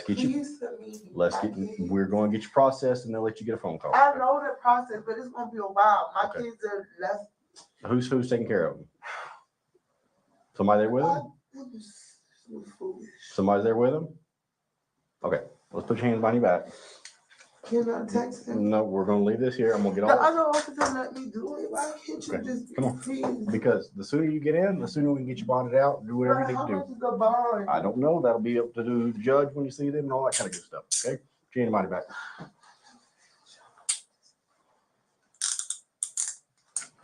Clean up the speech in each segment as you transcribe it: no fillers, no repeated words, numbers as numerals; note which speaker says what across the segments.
Speaker 1: get you. We're going to get you processed, and they'll let you get a phone call.
Speaker 2: I know the process, but it's gonna be a while. My kids are less.
Speaker 1: Who's taking care of them? Somebody there with them? Somebody's there with them? Okay, let's put your hands behind your back.
Speaker 2: Can I text him?
Speaker 1: No, we're gonna leave this here. I'm gonna get
Speaker 2: The
Speaker 1: all.
Speaker 2: other officer let me do it. Why can't you just
Speaker 1: come on? Please? Because the sooner you get in, the sooner we can get you bonded out. Do whatever you need to do.
Speaker 2: How much is the bond?
Speaker 1: I don't know. That'll be up to the judge when you see them and all that kind of good stuff. Okay, put your hands behind your back.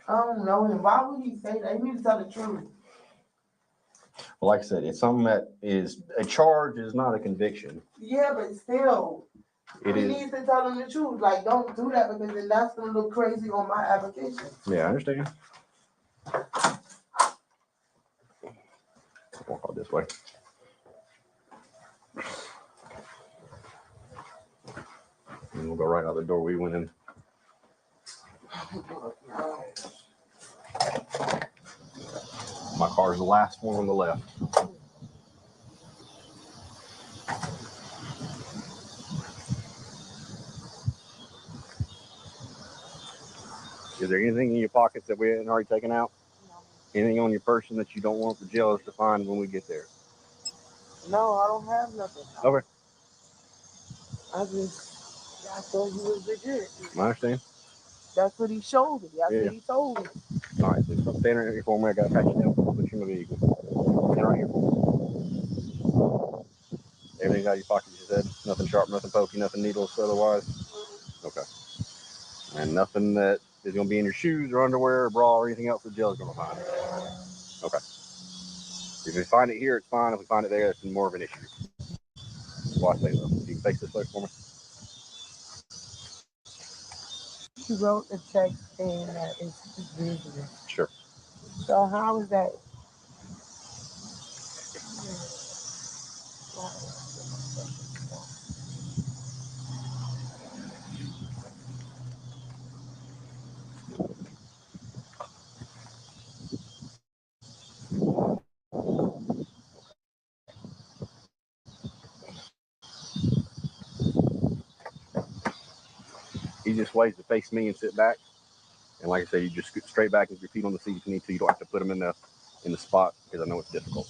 Speaker 2: I don't know him. Why would he say that? He needs to tell the truth.
Speaker 1: Well, like I said, it's something that is a charge, is not a conviction.
Speaker 2: Yeah, but still. He
Speaker 1: It is.
Speaker 2: needs to tell them the truth. Like, don't do that because then that's gonna look crazy on my application.
Speaker 1: Yeah, I understand. Walk out this way. And we'll go right out the door we went in. My car's the last one on the left. Is there anything in your pockets that we hadn't already taken out?
Speaker 2: No.
Speaker 1: Anything on your person that you don't want the jailers to find when we get there?
Speaker 2: No, I don't have nothing.
Speaker 1: Okay.
Speaker 2: I thought he was legit.
Speaker 1: I understand.
Speaker 2: That's what he showed me. That's what he told me.
Speaker 1: All right, so stop standing right here for me. I got to patch you down. Put you in the vehicle. Stand right here. Everything out of your pockets, you said? Nothing sharp, nothing pokey, nothing needles otherwise? Okay. And nothing that is going to be in your shoes or underwear or bra or anything else the jail's going to find? Okay. If we find it here, it's fine. If we find it there, it's more of an issue. Why I say though. You can face this way for me.
Speaker 2: She wrote a check saying that it's business.
Speaker 1: Sure.
Speaker 2: So how is that?
Speaker 1: Easiest way is to face me and sit back. And like I said, you just scoot straight back with your feet on the seat if you need to. You don't have to put them in the spot because I know it's difficult.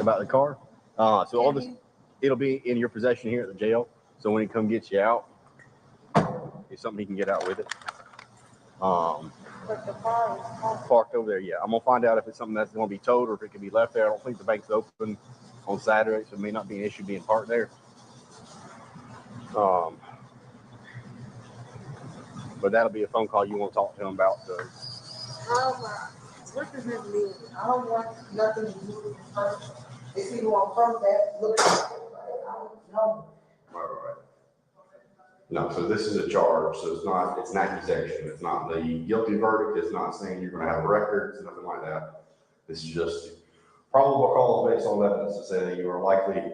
Speaker 1: About the car? So all this, it'll be in your possession here at the jail. So when he come gets you out, it's something he can get out with it.
Speaker 2: But the car is
Speaker 1: parked over there. Yeah, I'm gonna find out if it's something that's gonna be towed or if it can be left there. I don't think the bank's open on Saturday, so it may not be an issue being parked there. But that'll be a phone call you want to talk to him about.
Speaker 2: What does this mean? I don't want nothing to do with this person. If he won't come back, look at it. I don't know.
Speaker 1: Right. No, so this is a charge, so it's an accusation. It's not the guilty verdict. It's not saying you're going to have a record. It's nothing like that. This is just probable cause based on evidence to say that you are likely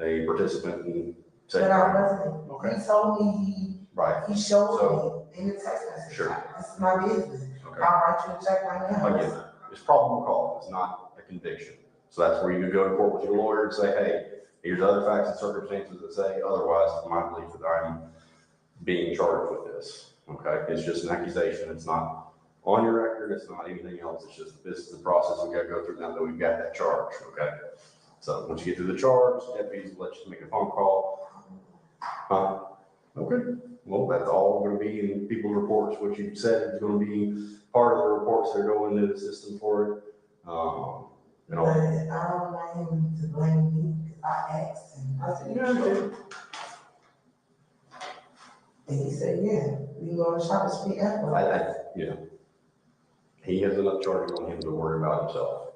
Speaker 1: a participant in
Speaker 2: But I wasn't.
Speaker 1: Okay.
Speaker 2: He told me he showed me in the text message.
Speaker 1: Sure.
Speaker 2: This is my business.
Speaker 1: Okay.
Speaker 2: I'll write you a check right now.
Speaker 1: Again, it's probable cause. It's not a conviction. So that's where you can go to court with your lawyer and say, hey, here's other facts and circumstances that say otherwise. It's my belief that I'm being charged with this. Okay, it's just an accusation. It's not on your record. It's not anything else. It's just this is the process we got to go through now that we've got that charge. Okay, so once you get through the charge, deputies will let you make a phone call. Okay, well that's all going to be in people's reports. What you said is going to be part of the reports that are going into the system for it.
Speaker 2: But I don't want him to blame me because I asked him. I said, And he said, yeah, we can go on the shopping spree after.
Speaker 1: Yeah. He has enough charges on him to worry about himself.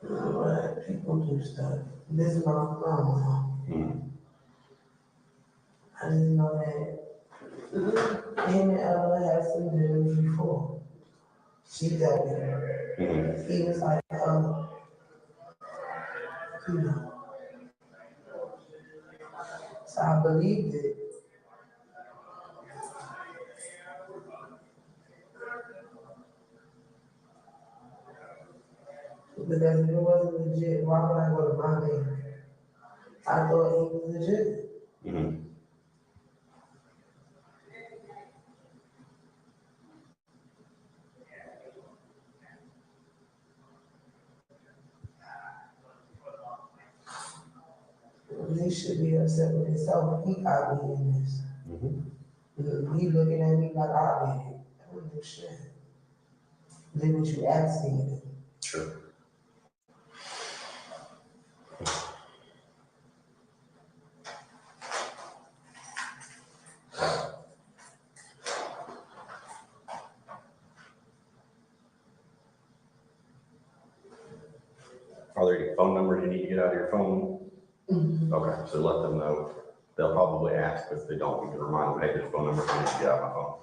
Speaker 2: But people do stuff. This is my grandma. I didn't know that him and Ella had some deals before. She dealt with her. He was like, you know. So I believed it. Because if it wasn't legit, why would I go to my man? I thought he was legit. He should be upset with himself. He got me in this. He looking at me like I did it. I don't do shit. Did what you asked me to do.
Speaker 1: Sure. Are there any phone numbers you need to get out of your phone? Okay, so let them know. They'll probably ask, but if they don't, you can remind them, hey, there's a phone number I need to get out of my phone.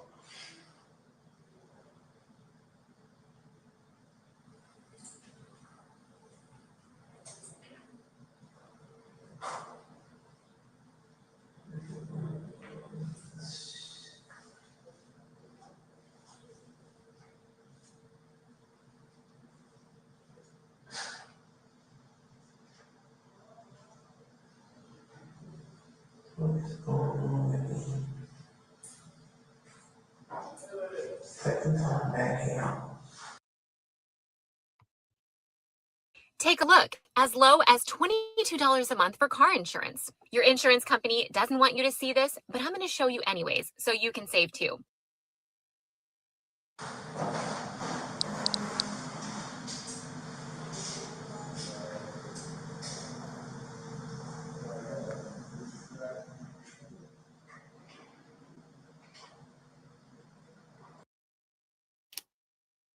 Speaker 2: What is going on with me? Second time back here.
Speaker 3: Take a look. As low as $22 a month for car insurance. Your insurance company doesn't want you to see this, but I'm going to show you anyways, so you can save too.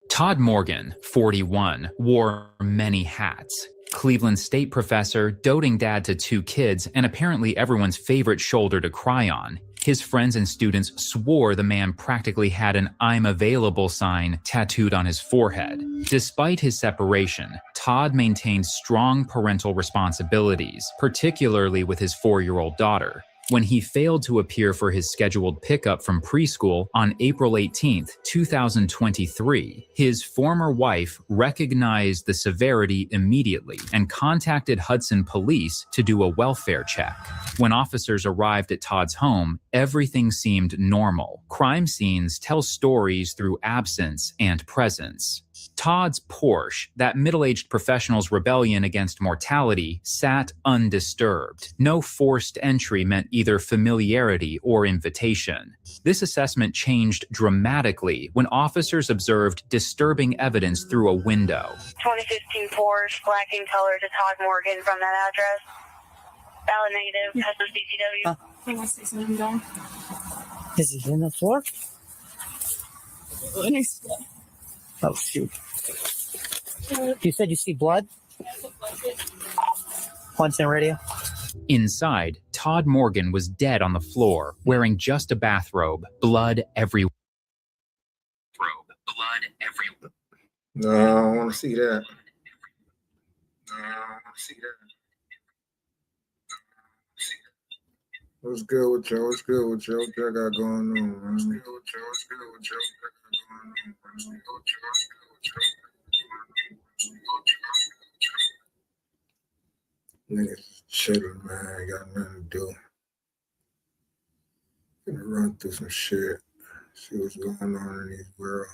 Speaker 4: Todd Morgan, 41, wore many hats. Cleveland State professor, doting dad to 2 kids, and apparently everyone's favorite shoulder to cry on. His friends and students swore the man practically had an "I'm available" sign tattooed on his forehead. Despite his separation, Todd maintained strong parental responsibilities, particularly with his 4-year-old daughter. When he failed to appear for his scheduled pickup from preschool on April 18, 2023, his former wife recognized the severity immediately and contacted Hudson police to do a welfare check. When officers arrived at Todd's home, everything seemed normal. Crime scenes tell stories through absence and presence. Todd's Porsche, that middle-aged professional's rebellion against mortality, sat undisturbed. No forced entry meant either familiarity or invitation. This assessment changed dramatically when officers observed disturbing evidence through a window.
Speaker 5: 2015 Porsche, black in color, to Todd Morgan from that address. Valid negative, has no CCW.
Speaker 6: He wants to see something done.
Speaker 7: Is he in the floor?
Speaker 6: Next to
Speaker 7: Oh, shoot. You said you see blood? Once in radio?
Speaker 4: Inside, Todd Morgan was dead on the floor, wearing just a bathrobe, blood everywhere.
Speaker 8: No, I don't want to see that. What's good with you? What's good with you? What y'all got going on, man? Niggas chilling, man. Ain't got nothing to do. Gonna run through some shit. See what's going on in this world.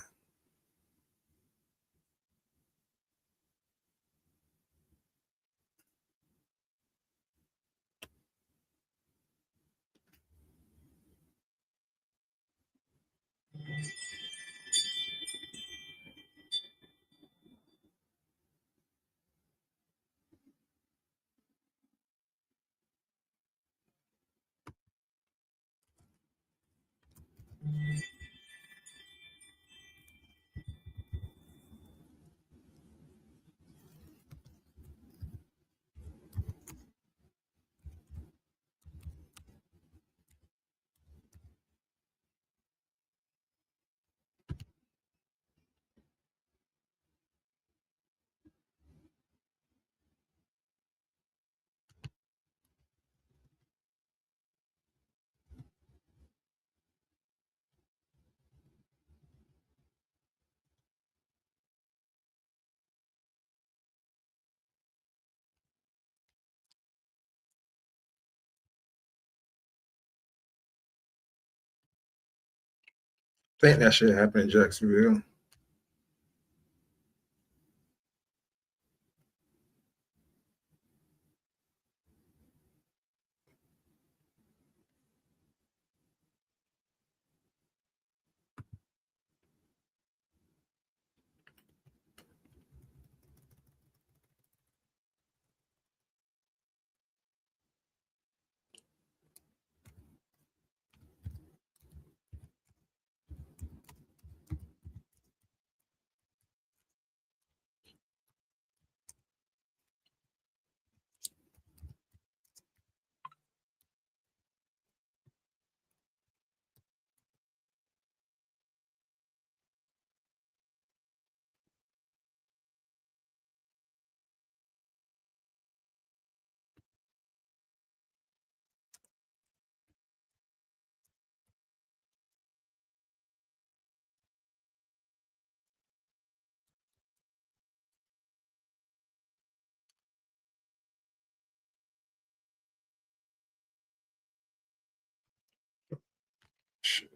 Speaker 8: I think that shit happened in Jacksonville. Shit.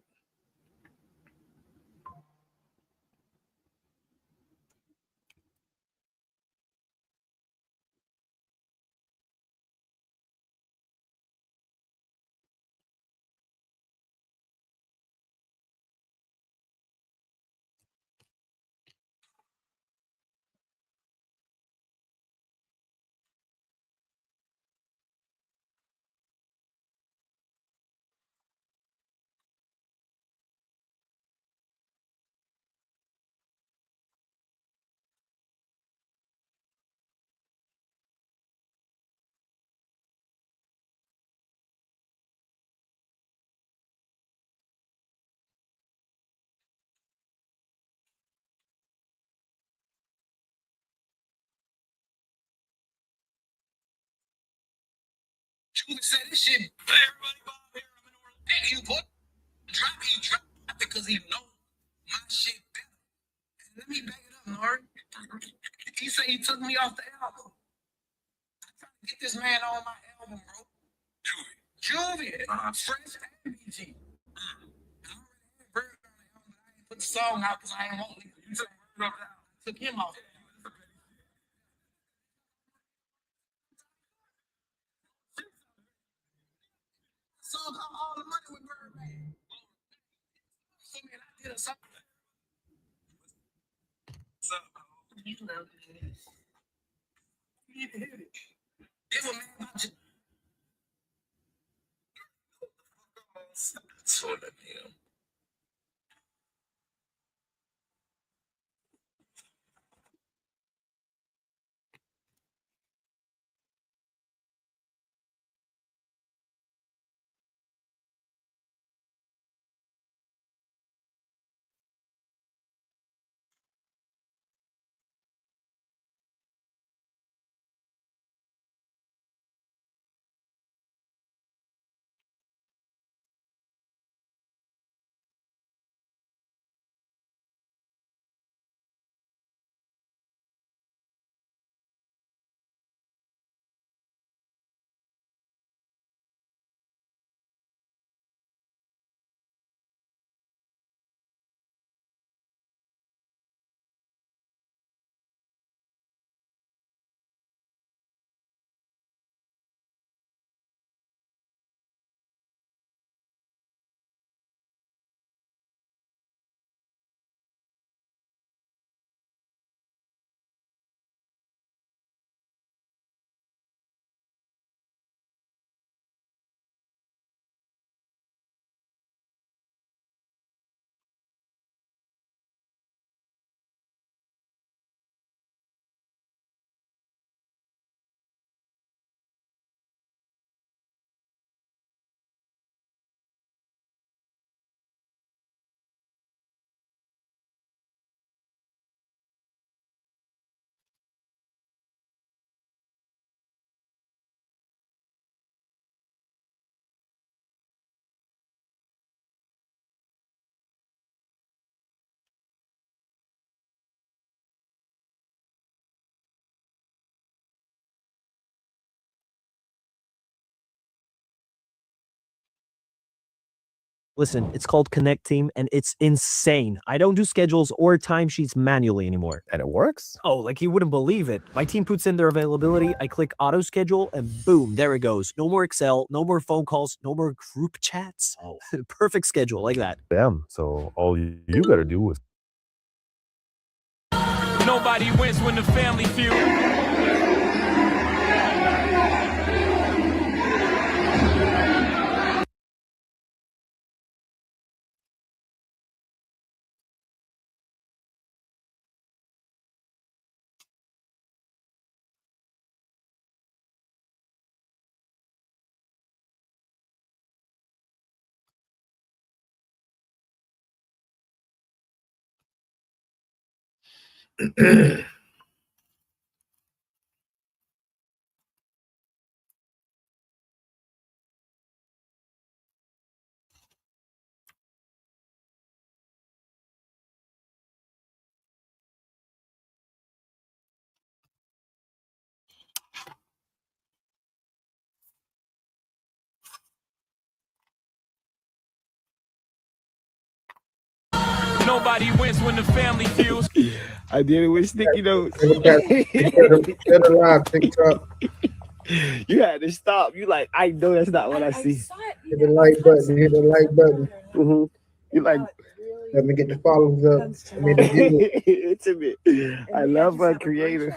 Speaker 6: Julie said this shit. Everybody bother here. I'm in the world. Hey, he dropped it because he know my shit better. Let me back it up, Nori. He said he took me off the album. I'm trying to get this man on my album, bro. Juvie. Fresh and BG. I already had Bird on the album, but I didn't put the song out because I ain't want to. You took Bird off the album. I took him off. Song called All the Money with Birdman. So, man, I did a song. So, you know, you need to hit it. It was man about you. Sort of, yeah.
Speaker 9: Listen, it's called Connect Team, and it's insane. I don't do schedules or timesheets manually anymore.
Speaker 10: And it works?
Speaker 9: Oh, like you wouldn't believe it. My team puts in their availability, I click auto schedule, and boom, there it goes. No more Excel, no more phone calls, no more group chats. Oh, perfect schedule like that.
Speaker 10: Damn, so all you gotta do is...
Speaker 11: Nobody wins when the family feud. Nobody wins when the family feuds.
Speaker 7: I did it with sticky notes.
Speaker 8: TikTok.
Speaker 7: You had to stop. You like, I know that's not what I see.
Speaker 8: Hit the like button. Hit the like button.
Speaker 7: Mm-hmm. You like,
Speaker 8: let me get the followers up. I mean, the views.
Speaker 7: intimate. I love my creative.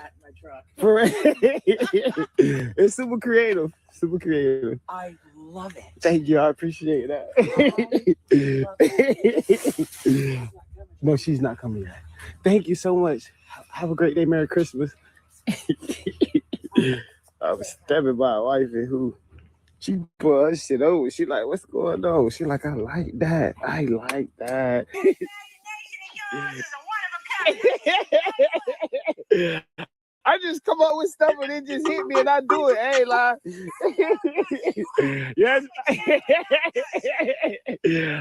Speaker 7: For real. It's super creative. Super creative.
Speaker 12: I love it.
Speaker 7: Thank you. I appreciate that. No, she's not coming yet. Thank you so much. Have a great day. Merry Christmas. I was stabbing my wife and who she put her shit over. She like, what's going on? She like, I like that. I like that. I just come up with stuff and it just hit me and I do it. Hey, lie. Yes.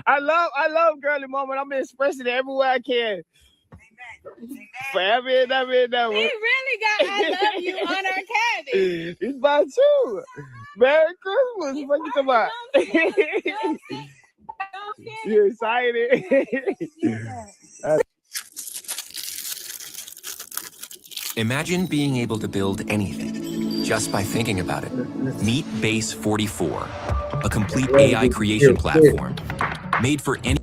Speaker 7: I love girly mama. I'm expressing it everywhere I can. Amen. Forever and ever and ever.
Speaker 12: We really got I love you on our candy.
Speaker 7: It's about you. Merry Christmas. What you talking about? You excited?
Speaker 13: Imagine being able to build anything just by thinking about it. Meet Base 44, a complete AI creation platform made for any.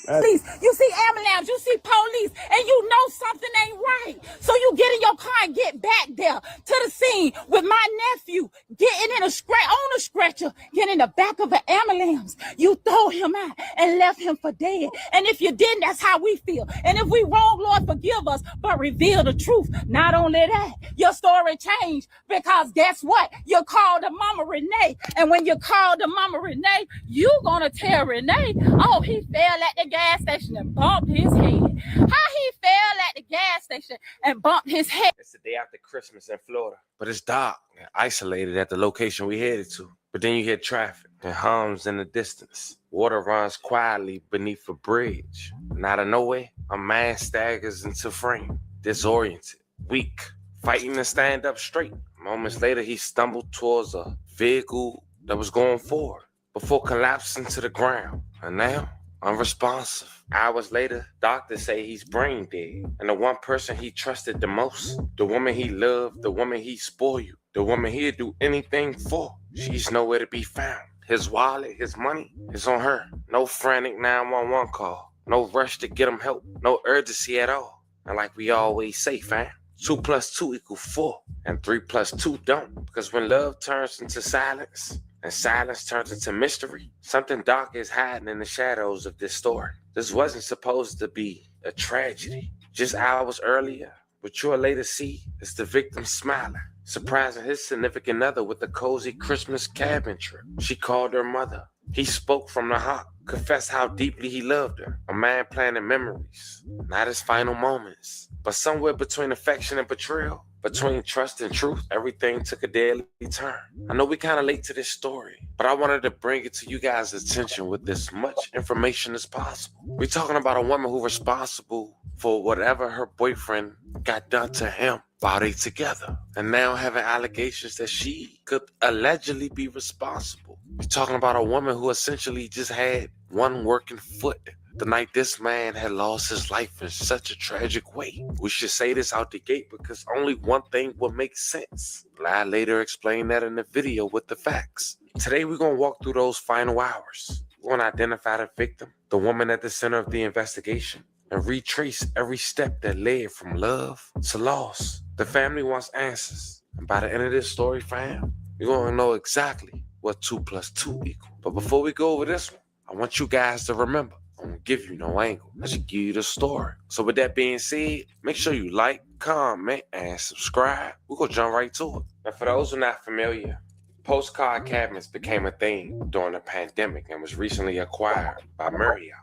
Speaker 12: Please, you see ambulance, you see police, and you know something ain't right. So you get in your car and get back there to the scene with my nephew getting in on a stretcher, getting in the back of an ambulance. You throw him out and left him for dead. And if you didn't, that's how we feel. And if we wrong, Lord, forgive us, but reveal the truth. Not only that, your story changed because guess what? You called the Mama Renee. And when you called the Mama Renee, you gonna tell Renee, oh, he fell at the gas station and bumped his head. How he fell at the gas station and bumped his head.
Speaker 14: It's the day after Christmas in Florida, but it's dark and isolated at the location we headed to. But then you hear traffic and hums in the distance. Water runs quietly beneath a bridge. And out of nowhere, a man staggers into frame, disoriented, weak, fighting to stand up straight. Moments later, he stumbled towards a vehicle that was going forward before collapsing to the ground. And now, unresponsive. Hours later, doctors say he's brain dead. And the one person he trusted the most, the woman he loved, the woman he spoiled, the woman he'd do anything for, she's nowhere to be found. His wallet, his money is on her. No frantic 911 call. No rush to get him help. No urgency at all. And like we always say, fam, 2 + 2 = 4. And 3 + 2 don't. Because when love turns into silence, and silence turns into mystery, something dark is hiding in the shadows of this story. This wasn't supposed to be a tragedy. Just hours earlier, what you'll later see is the victim smiling, surprising his significant other with a cozy Christmas cabin trip. She called her mother. He spoke from the heart, confessed how deeply he loved her. A man planning memories, not his final moments, but somewhere between affection and betrayal, between trust and truth, everything took a deadly turn. I know we're kind of late to this story, but I wanted to bring it to you guys' attention with as much information as possible. We're talking about a woman who's responsible for whatever her boyfriend got done to him while they together. And now having allegations that she could allegedly be responsible. You're talking about a woman who essentially just had one working foot the night this man had lost his life in such a tragic way. We should say this out the gate because only one thing will make sense. I later explained that in the video with the facts. Today we're going to walk through those final hours. We're going to identify the victim, the woman at the center of the investigation, and retrace every step that led from love to loss. The family wants answers. And by the end of this story, fam, you're going to know exactly what 2 + 2 equals. But before we go over this one, I want you guys to remember, I won't give you no angle. I should give you the story. So with that being said, make sure you like, comment, and subscribe. We're going to jump right to it. Now, for those who are not familiar, postcard cabinets became a thing during the pandemic and was recently acquired by Marriott.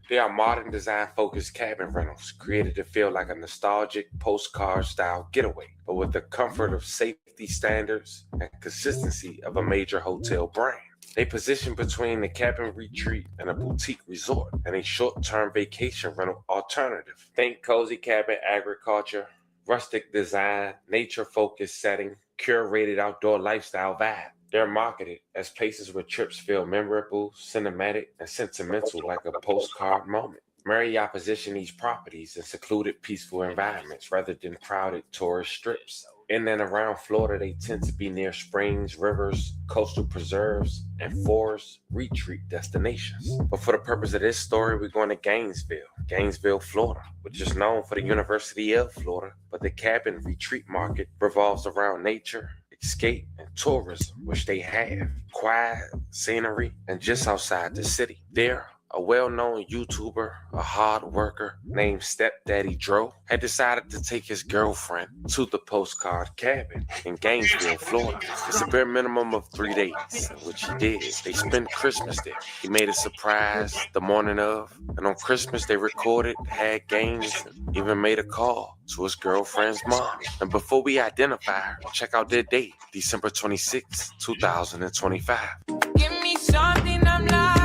Speaker 14: They are modern design-focused cabin rentals created to feel like a nostalgic postcard-style getaway, but with the comfort of safety standards and consistency of a major hotel brand. They position between the cabin retreat and a boutique resort and a short-term vacation rental alternative. Think cozy cabin agriculture, rustic design, nature-focused setting, curated outdoor lifestyle vibe. They're marketed as places where trips feel memorable, cinematic, and sentimental like a postcard moment. Marriott positioned these properties in secluded, peaceful environments rather than crowded tourist strips. In and around Florida, they tend to be near springs, rivers, coastal preserves, and forest retreat destinations. But for the purpose of this story, we're going to Gainesville, Florida, which is known for the University of Florida, but the cabin retreat market revolves around nature, escape, and tourism, which they have. Quiet scenery, and just outside the city. There, a well-known YouTuber, a hard worker named Stepdaddy Dro, had decided to take his girlfriend to the postcard cabin in Gainesville, Florida. It's a bare minimum of 3 days, which he did. They spent Christmas there. He made a surprise the morning of, and on Christmas they recorded, had games, and even made a call to his girlfriend's mom. And before we identify her, check out their date, December 26, 2025.
Speaker 12: Give me something I'm like.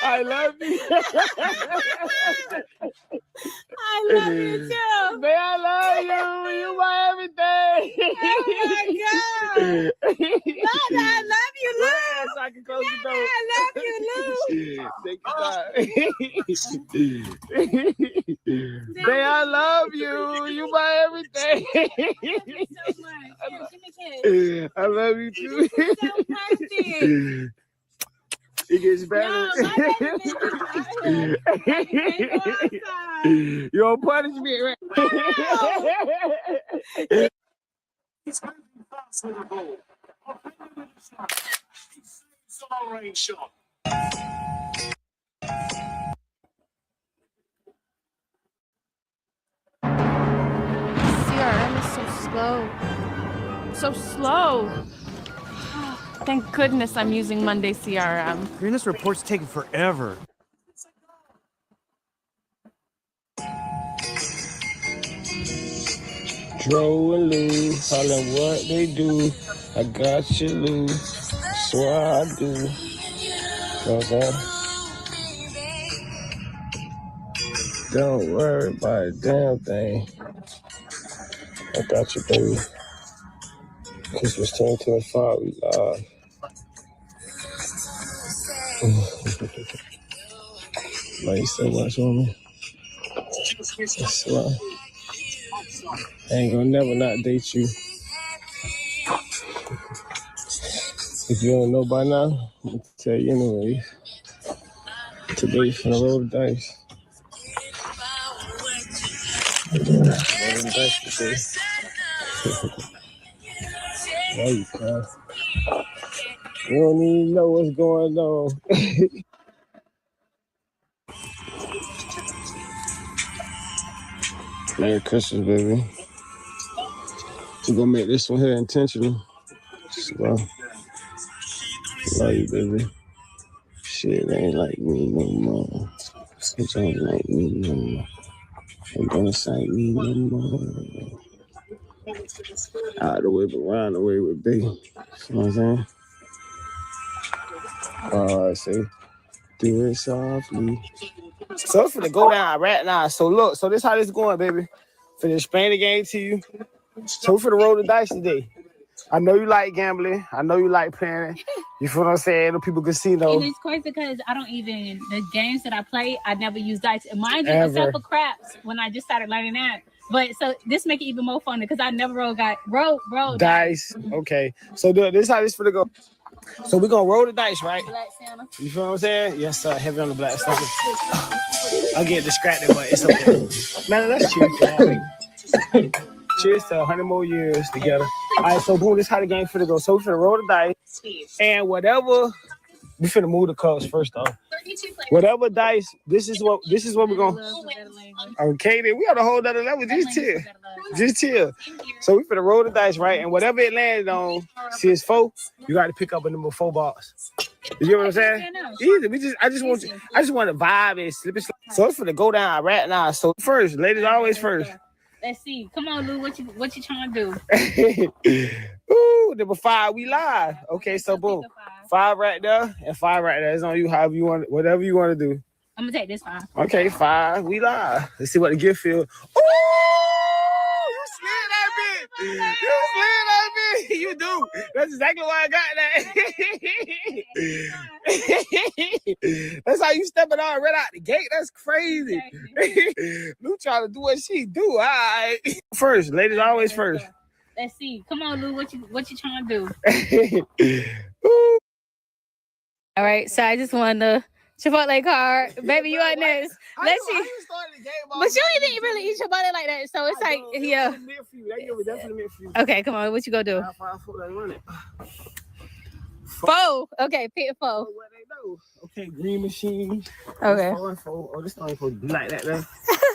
Speaker 7: I love you.
Speaker 12: I love you too.
Speaker 7: Man, I love you. You my everything.
Speaker 12: Oh my God. Love, I love you, Lou.
Speaker 7: Yes, I can close the door.
Speaker 12: I love you, Lou.
Speaker 7: Thank you, man, I love you. You my everything.
Speaker 12: Thank you so much. Here, give me a kiss.
Speaker 7: I love you too.
Speaker 12: You're so perfect.
Speaker 7: It gets better.
Speaker 12: No, my baby bitch is
Speaker 7: You don't punish me, right?
Speaker 15: It's moving fast with the ball. Range shot.
Speaker 16: CRM is so slow. So slow. Thank goodness I'm using Monday CRM.
Speaker 9: This report's taking forever.
Speaker 7: Dro and Lou, hollin' what they do. I got you, Lou. Swear I do. Okay. Don't worry about a damn thing. I got you, baby. Christmas 2025, we live. Love you so much, woman. That's why. I ain't gonna never not date you. If you don't know by now, I'm gonna tell you anyway. Today's finna roll the dice. Roll the dice today. There you go. You don't even know what's going on. Merry Christmas, baby. We're gonna make this one here intentional. So, love you, baby. Shit ain't like me no more. It ain't like me no more. It don't excite me no more. Out the way, but round the way with B. You know what I'm saying? See, do it softly. So it's finna go down right now. So look, so this how this going, baby. Finna explain the game to you. So we finna roll the dice today. I know you like gambling. I know you like playing. You feel what I'm saying? The people casino.
Speaker 17: And it's crazy because I don't even, the games that I play, I never use dice. Mine just except for craps when I just started learning that. But so this make it even more fun because I never roll
Speaker 7: dice. Okay. So this how this finna go. So we're gonna roll the dice, right?
Speaker 17: Black Santa.
Speaker 7: You feel what I'm saying? Yes, sir. Heavy on the black stuff. I'll get distracted, but it's okay. Man, let's cheers. Cheers to 100 more years together. All right, so boom, this how the game finna go. So we finna roll the dice, and whatever we finna move the cups first off. Whatever dice, this is what we're gonna. Okay, then we on a whole nother level. Just chill. So we finna roll the dice, right? And whatever it landed on, see it's 4. You got to pick up a number 4 box. You get what I'm saying? Easy. I just want to vibe and slip it. So it's finna go down right now. So first, ladies always first.
Speaker 17: Let's see. Come on, Lou. What you trying to do?
Speaker 7: Ooh, number 5, we live. Okay, so boom. 5 right there and 5 right there. It's on you, however you want, whatever you want to do.
Speaker 17: I'm gonna take this 5.
Speaker 7: Okay, 5, we live. Let's see what the gift feel. Ooh, you slid that bitch. You slid that bitch. You do. That's exactly why I got that. That's how you step it on right out the gate. That's crazy. Lou trying to do what she do. All right. First, ladies always first.
Speaker 17: Let's see. Come on, Lou. What you trying to do? All right. So I just won the Chipotle card. Baby, you on this. Let's see. But you didn't really eat Chipotle like that. So it's like, yeah. Okay, come on. What you gonna do? 4. Okay, pick 4.
Speaker 7: Okay, green machine.
Speaker 17: Okay.
Speaker 7: 4. Oh, this not supposed to be like that though.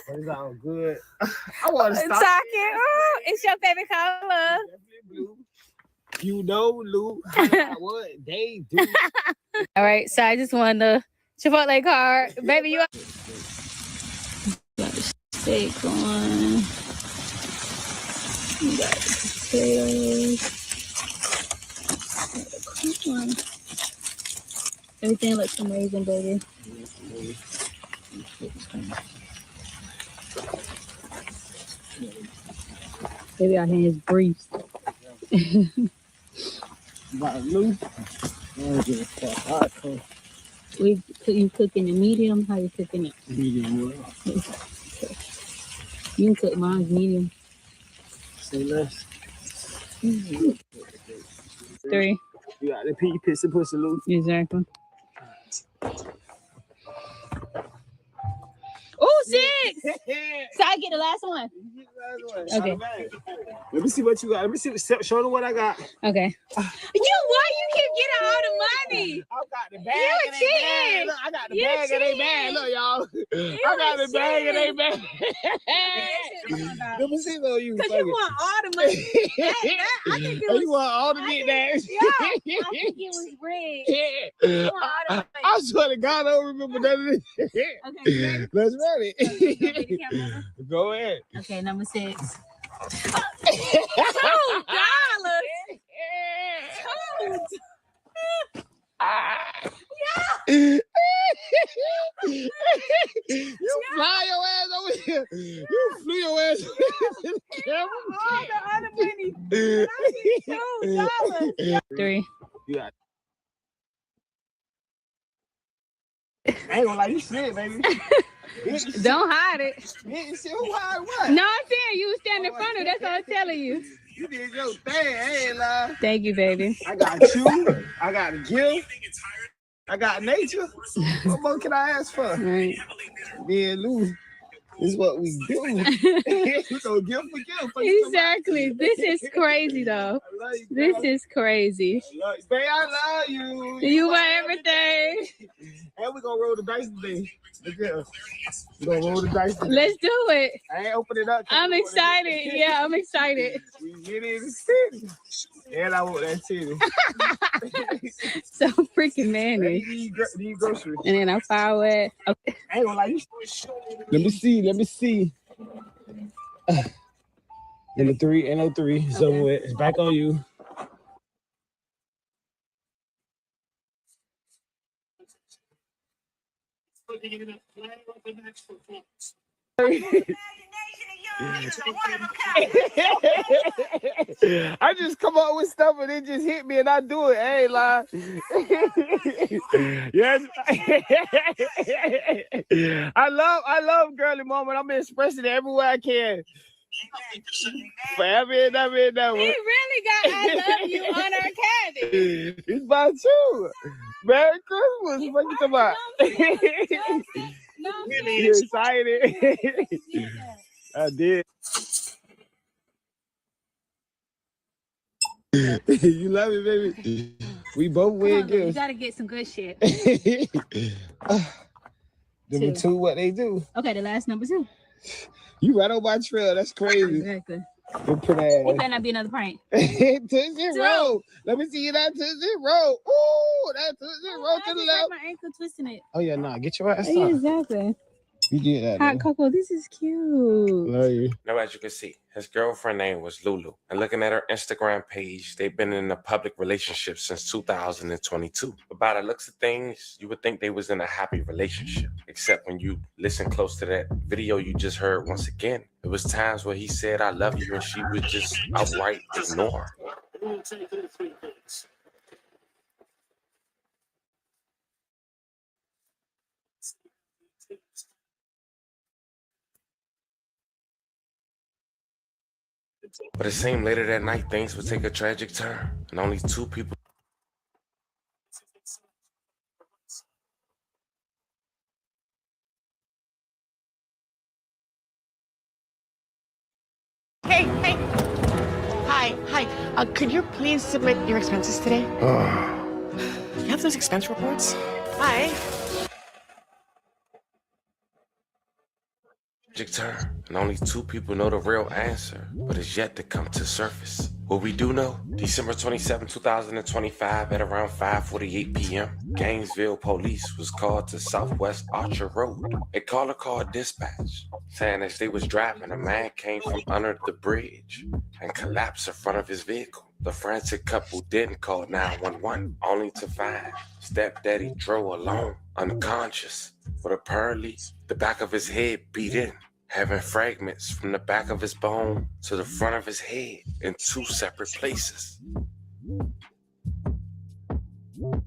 Speaker 7: It's all good. I want to stop.
Speaker 17: Talking. Oh, it's your favorite color.
Speaker 7: Blue. You know, Lou, what they do.
Speaker 17: All right, so I just won the Chipotle card. Baby, you got steak on. You got potatoes. Come on. Everything looks amazing, baby. Baby, our hands briefs. You cooking it medium? How you cooking it?
Speaker 7: Medium well.
Speaker 17: You can cook mine's medium.
Speaker 7: Say less.
Speaker 17: 3.
Speaker 7: You got the pea, piss and pussy, Lou.
Speaker 17: Exactly. Oh, 6! So I get the last one. Okay.
Speaker 7: Let me see what you got. Let me see. Show them what I got.
Speaker 17: Okay. Why you keep getting all the money?
Speaker 7: I got the bag. You cheating. Look, I got the bag and they bag. Look, y'all. I got the bag and they bag. Let me see though you.
Speaker 17: Because you want all the money. I think it was,
Speaker 7: you want all the get that?
Speaker 17: Yeah. I think it was red.
Speaker 7: Yeah. I swear to God, I don't remember none of this. Okay, let's ready. Go ahead.
Speaker 17: Okay, number 6.
Speaker 7: $2. You fly your ass over here. You flew your ass over here.
Speaker 17: All the other money. $2. 3.
Speaker 7: Yeah. I ain't gonna lie, you slid, baby.
Speaker 17: Don't hide it.
Speaker 7: Who hide what?
Speaker 17: No, I'm saying you stand in front of it. That's what I'm telling you.
Speaker 7: You did your thing. I ain't lying.
Speaker 17: Thank you, baby.
Speaker 7: I got you. I got a gift. I got nature. What more can I ask for?
Speaker 17: Right.
Speaker 7: Me and Lou. This is what we do. We go gift for gift.
Speaker 17: Exactly. This is crazy, though. This is crazy.
Speaker 7: Babe, I love you.
Speaker 17: You are everything.
Speaker 7: And we're gonna roll the dice today. We're gonna roll the dice today.
Speaker 17: Let's do it.
Speaker 7: I ain't open it up.
Speaker 17: I'm excited. Yeah, I'm excited.
Speaker 7: We get in the city. And I want that titty.
Speaker 17: So freaking manly.
Speaker 7: Need groceries.
Speaker 17: And then I'm far away. Okay.
Speaker 7: I ain't gonna lie. Let me see. Number 3, and 03. Okay. So it's back on you. I just come up with stuff and it just hit me and I do it. I ain't lying. Yes. I love girly mama. I'm expressing it everywhere I can. Forever and ever and ever.
Speaker 17: He really got I love you on our candy.
Speaker 7: It's about you. Merry Christmas. What you talking about? You excited? I did. You love it, baby. We both win gifts.
Speaker 17: You gotta get some good shit.
Speaker 7: Number two, what they do?
Speaker 17: Okay, the last number 2.
Speaker 7: You right on my trail. That's crazy.
Speaker 17: Exactly.
Speaker 7: Good put ass.
Speaker 17: It better not be another prank.
Speaker 7: Tootsie Roll. Let me see that Tootsie Roll. Ooh, that Tootsie Roll to the left.
Speaker 17: My ankle twisting it.
Speaker 7: Oh yeah, nah, get your ass
Speaker 17: Yeah,
Speaker 7: up.
Speaker 17: exactly.
Speaker 7: You did that.
Speaker 17: Hot cocoa, this is cute.
Speaker 7: Love you.
Speaker 14: Now, as you can see, his girlfriend name was Lulu. And looking at her Instagram page, they've been in a public relationship since 2022. But by the looks of things, you would think they was in a happy relationship. Except when you listen close to that video you just heard once again, it was times where he said, I love you, and she would just outright ignore. But it seemed later that night things would take a tragic turn, and only 2 people.
Speaker 18: Hey. Hi. Could you please submit your expenses today? You have those expense reports? Hi.
Speaker 14: Turn, and only 2 people know the real answer, but it's yet to come to surface. What we do know, December 27, 2025 at around 5:48 p.m., Gainesville police was called to Southwest Archer Road. A caller called dispatch, saying as they was driving, a man came from under the bridge and collapsed in front of his vehicle. The frantic couple didn't call 911, only to find stepdaddy Dro alone, unconscious, but apparently the back of his head beat in, having fragments from the back of his bone to the front of his head in 2 separate places.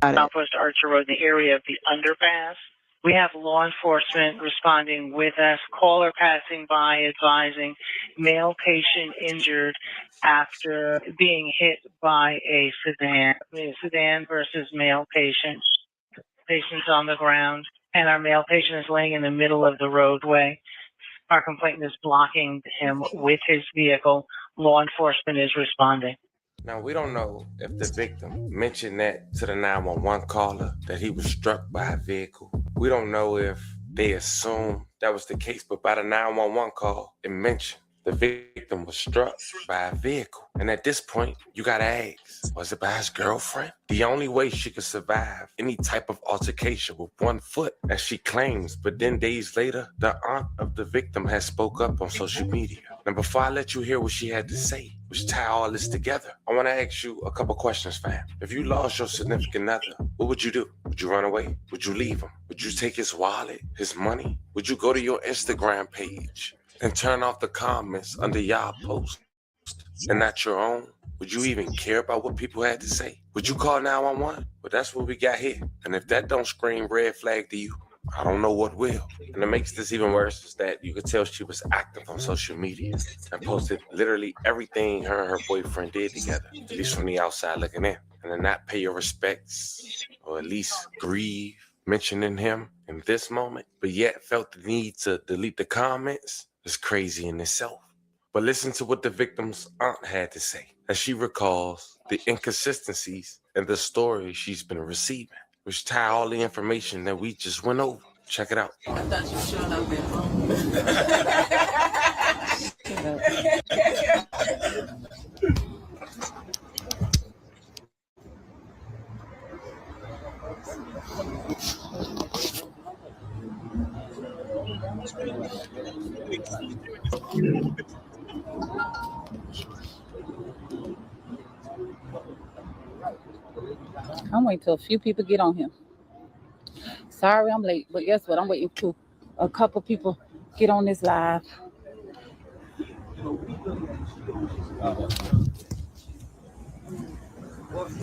Speaker 19: Southwest Archer Road, the area of the underpass. We have law enforcement responding with us, caller passing by advising male patient injured after being hit by a sedan versus male patient. Patient's on the ground, and our male patient is laying in the middle of the roadway. Our complainant is blocking him with his vehicle. Law enforcement is responding.
Speaker 14: Now, we don't know if the victim mentioned that to the 911 caller, that he was struck by a vehicle. We don't know if they assumed that was the case, but by the 911 call, it mentioned the victim was struck by a vehicle. And at this point, you gotta ask, was it by his girlfriend? The only way she could survive any type of altercation with 1 foot, as she claims, but then days later, the aunt of the victim has spoke up on social media. Now, before I let you hear what she had to say, which tie all this together, I wanna ask you a couple questions, fam. If you lost your significant other, what would you do? Would you run away? Would you leave him? Would you take his wallet, his money? Would you go to your Instagram page and turn off the comments under y'all post and not your own? Would you even care about what people had to say? Would you call 911? Well, that's what we got here. And if that don't scream red flag to you, I don't know what will. And it makes this even worse is that you could tell she was active on social media and posted literally everything her and her boyfriend did together, at least from the outside looking in. And to not pay your respects or at least grieve mentioning him in this moment, but yet felt the need to delete the comments is crazy in itself. But listen to what the victim's aunt had to say as she recalls the inconsistencies in the story she's been receiving, which tie all the information that we just went over. Check it out.
Speaker 20: I thought you showed up at home.
Speaker 12: I'm waiting till a few people get on here. Sorry I'm late, but guess what? I'm waiting to a couple people get on this live.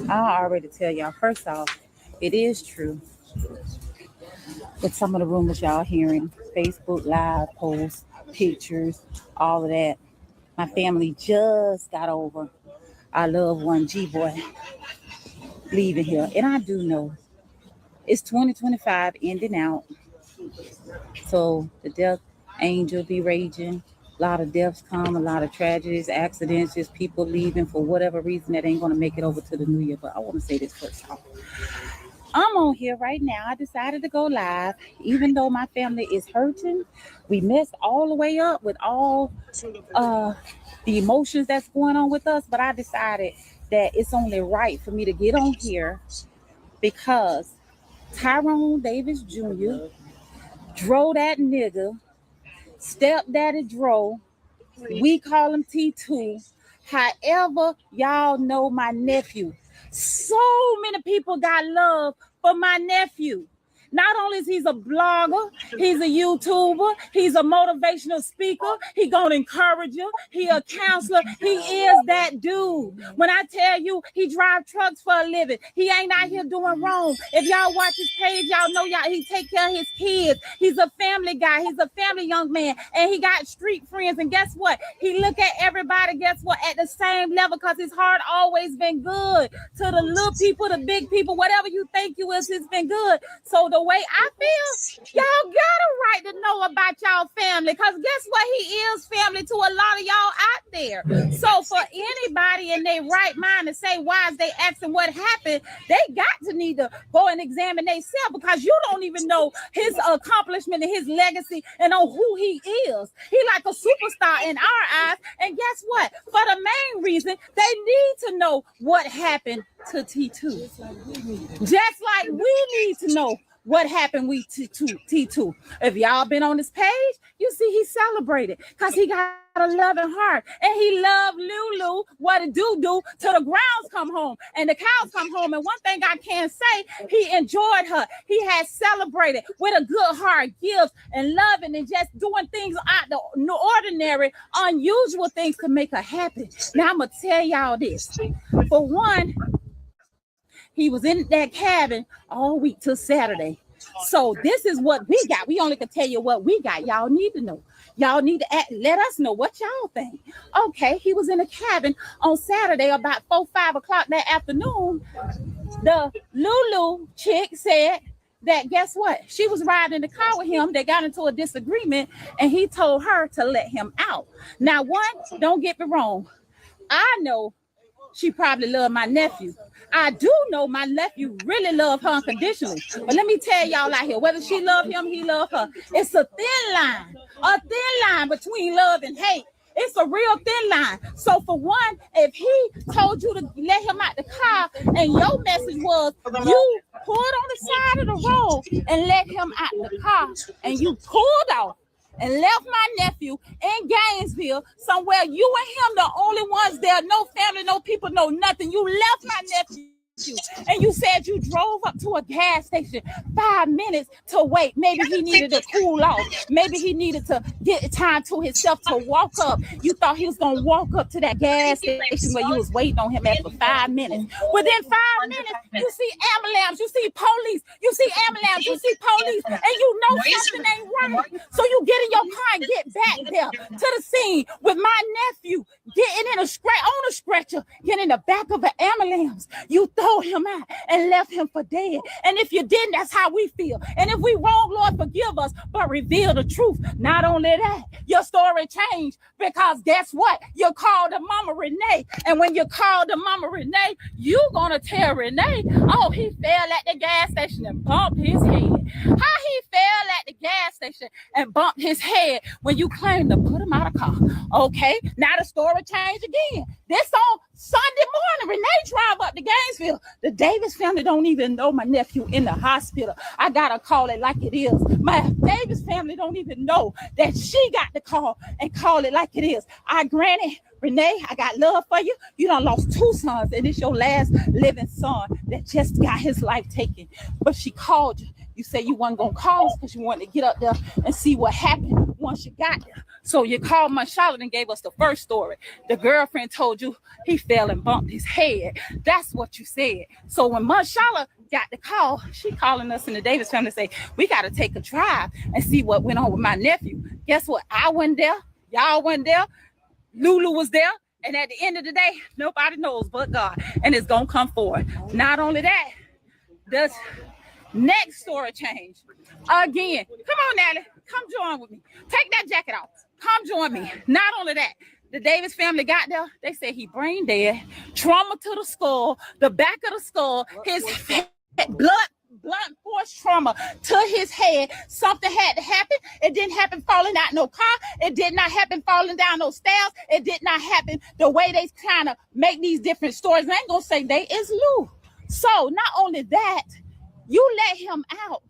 Speaker 12: I already tell y'all, first off, it is true with some of the rumors y'all hearing, Facebook live posts, pictures, all of that. My family just got over our loved one, G-Boy, leaving here. And I do know it's 2025 ending out. So the death angel be raging. A lot of deaths come, a lot of tragedies, accidents, just people leaving for whatever reason that ain't going to make it over to the new year. But I want to say this first off. I'm on here right now. I decided to go live, even though my family is hurting. We messed all the way up with all the emotions that's going on with us. But I decided that it's only right for me to get on here because Tyrone Davis Jr. drove that nigga, stepdaddy drove. We call him T2. However, y'all know my nephew. So many people got love for my nephew. Not only is he a blogger, he's a YouTuber, he's a motivational speaker, he gonna encourage you, he a counselor, he is that dude. When I tell you he drive trucks for a living, he ain't out here doing wrong. If y'all watch his page, y'all know he take care of his kids. He's a family guy, he's a family young man, and he got street friends. And guess what? He look at everybody, guess what, at the same level, because his heart always been good to the little people, the big people, whatever you think you is, it's been good. So the way I feel, y'all got a right to know about y'all family, because guess what? He is family to a lot of y'all out there. So for anybody in their right mind to say why is they asking what happened, they got to need to go and examine themselves, because you don't even know his accomplishment and his legacy and on who he is. He like a superstar in our eyes. And guess what? For the main reason, they need to know what happened to T2. Just like we need to know what happened with T2. If y'all been on this page, you see he celebrated because he got a loving heart. And he loved Lulu, what it do till the grounds come home and the cows come home. And one thing I can say, he enjoyed her. He had celebrated with a good heart, gifts and loving and just doing things out the ordinary, unusual things to make her happy. Now I'm going to tell y'all this. For one, he was in that cabin all week till Saturday. So this is what we got. We only can tell you what we got. Y'all need to know. Y'all need to let us know what y'all think. Okay, he was in the cabin on Saturday about 4-5 o'clock that afternoon. The Lulu chick said that guess what? She was riding in the car with him. They got into a disagreement and he told her to let him out. Now, one, don't get me wrong. I know she probably loved my nephew. I do know my nephew really loved her unconditionally. But let me tell y'all out here, whether she loved him, he loved her. It's a thin line between love and hate. It's a real thin line. So for one, if he told you to let him out the car and your message was you pulled on the side of the road and let him out the car and you pulled off and left my nephew in Gainesville, somewhere you and him the only ones there, no family, no people, no nothing. You left my nephew and you said you drove up to a gas station 5 minutes to wait. Maybe he needed to cool off. Maybe he needed to get time to himself to walk up. You thought he was going to walk up to that gas station where you was waiting on him at for 5 minutes. Within 5 minutes, you see ambulance, you see police, you see ambulance, you see police, and you know something ain't right. So you get in your car and get back there to the scene with my nephew getting in on a stretcher, getting in the back of an ambulance. You throw him out and left him for dead. And if you didn't, that's how we feel. And if we wrong, Lord, forgive us, but reveal the truth. Not only that, your story changed because guess what? You called the Mama Renee. And when you called the Mama Renee, you gonna tell Renee, oh, he fell at the gas station and bumped his head. How he fell at the gas station and bumped his head when you claimed to put him out of car. Okay, now the story changed again. This on Sunday morning, Renee drive up to Gainesville. The Davis family don't even know my nephew in the hospital. I gotta call it like it is. My Davis family don't even know that she got the call and call it like it is. Granted, Renee, I got love for you. You done lost 2 sons, and it's your last living son that just got his life taken. But she called you You said you weren't gonna call us because you wanted to get up there and see what happened once you got there. So you called Marshala and gave us the first story. The girlfriend told you he fell and bumped his head. That's what you said. So when Marshala got the call, she calling us in the Davis family to say, we got to take a drive and see what went on with my nephew. Guess what? I wasn't there. Y'all wasn't there. Lulu was there. And at the end of the day, nobody knows but God. And it's going to come forward. Not only that, the next story change. Again, come on, Natalie. Come join with me. Take that jacket off. Come join me. Not only that, the Davis family got there. They said he brain dead, trauma to the skull, the back of the skull, his blunt force trauma to his head. Something had to happen. It didn't happen falling out no car. It did not happen falling down no stairs. It did not happen the way they kind of make these different stories. I ain't gonna say they is Lou. So not only that, you let him out,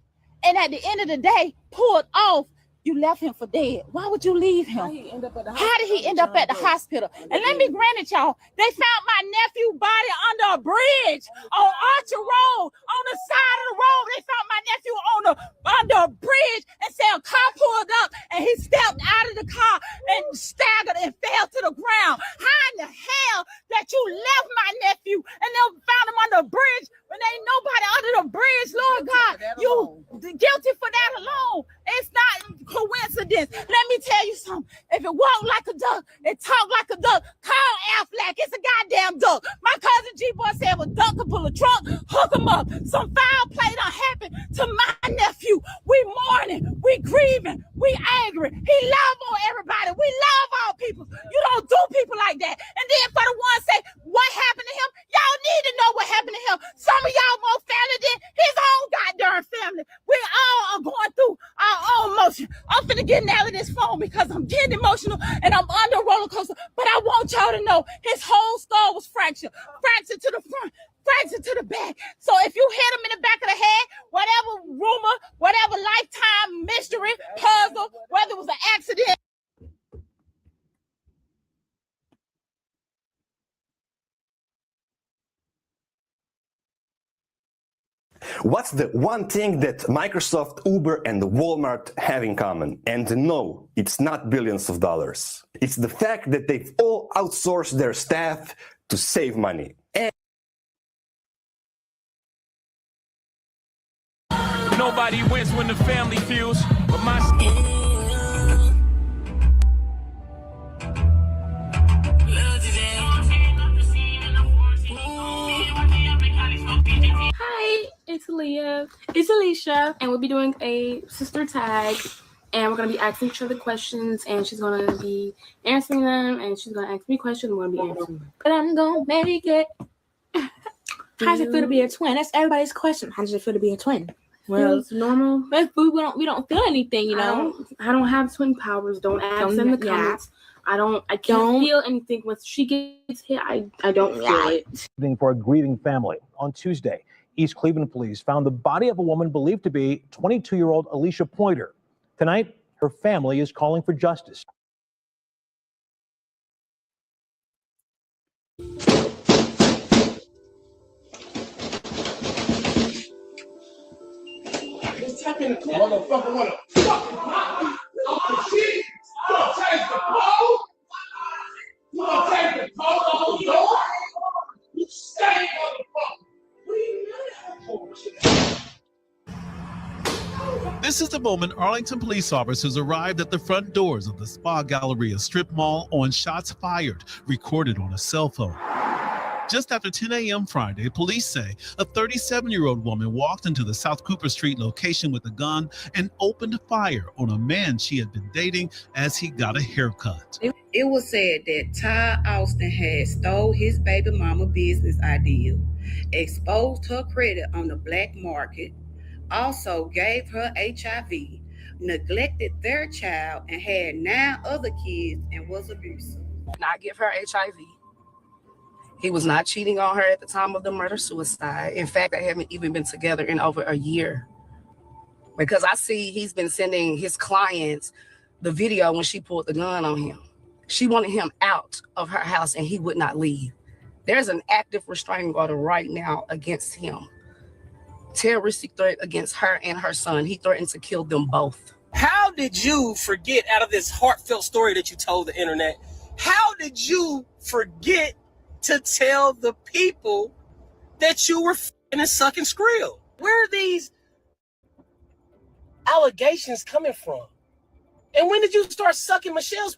Speaker 12: and at the end of the day, pulled off. You left him for dead. Why would you leave him? How did he end up at the hospital? And let me grant it, y'all. They found my nephew's body under a bridge on Archer Road, on the side of the road. They found my nephew under a bridge and said a car pulled up and he stepped out of the car and staggered and fell to the ground. How in the hell that you left my nephew and then found him under a bridge when ain't nobody under the bridge? Lord God, you guilty for that alone. It's not coincidence. Let me tell you something. If it walked like a duck, it talked like a duck, call Affleck. It's a goddamn duck. My cousin G-Boy said if a duck could pull a trunk, hook him up. Some foul play done happened to my nephew. We mourning, we grieving, we angry. He love on everybody. We love all people. You don't do people like that. And then for the ones say, what happened to him? Y'all need to know what happened to him. Some of y'all more family than his own goddamn family. We all are going through our own motion. I'm finna get out of this phone because I'm getting emotional and I'm under a roller coaster. But I want y'all to know his whole skull was fractured. Fractured to the front, fractured to the back. So if you hit him in the back of the head, whatever rumor, whatever lifetime mystery, puzzle, whether it was an accident.
Speaker 21: What's the one thing that Microsoft, Uber, and Walmart have in common? And no, it's not billions of dollars. It's the fact that they've all outsourced their staff to save money. And
Speaker 11: Nobody wins when the family feels, but my
Speaker 16: Hi, it's Leah. It's Alicia, and we'll be doing a sister tag, and we're gonna be asking each other questions, and she's gonna be answering them, and she's gonna ask me questions. We're gonna be answering them.
Speaker 22: But I'm gonna make it. How does it feel to be a twin? That's everybody's question. How does it feel to be a twin?
Speaker 16: Well, it's normal.
Speaker 22: But we don't feel anything, you know.
Speaker 16: I don't have twin powers. Don't ask in the comments. I can't feel anything. When she gets hit, I don't feel it.
Speaker 23: For a grieving family. On Tuesday, East Cleveland police found the body of a woman believed to be 22-year-old Alicia Pointer. Tonight, her family is calling for justice.
Speaker 15: Motherfucker wanna fucking pop. Oh shit! You gonna take the pole? You gonna take the pole off the door? You stay, motherfucker.
Speaker 24: This is the moment Arlington police officers arrived at the front doors of the Spa Galleria strip mall on shots fired, recorded on a cell phone. Just after 10 a.m. Friday, police say a 37-year-old woman walked into the South Cooper Street location with a gun and opened fire on a man she had been dating as he got a haircut.
Speaker 25: It was said that Ty Austin had stole his baby mama business idea, exposed her credit on the black market, also gave her HIV, neglected their child, and had 9 other kids and was abusive.
Speaker 26: Not give her HIV. He was not cheating on her at the time of the murder-suicide. In fact, they haven't even been together in over a year. Because I see he's been sending his clients the video when she pulled the gun on him. She wanted him out of her house and he would not leave. There's an active restraining order right now against him. terroristic threat against her and her son. He threatened to kill them both.
Speaker 1: How did you forget, out of this heartfelt story that you told the internet, how did you forget to tell the people that you were f***ing and sucking Skrill? Where are these allegations coming from? And when did you start sucking Michelle's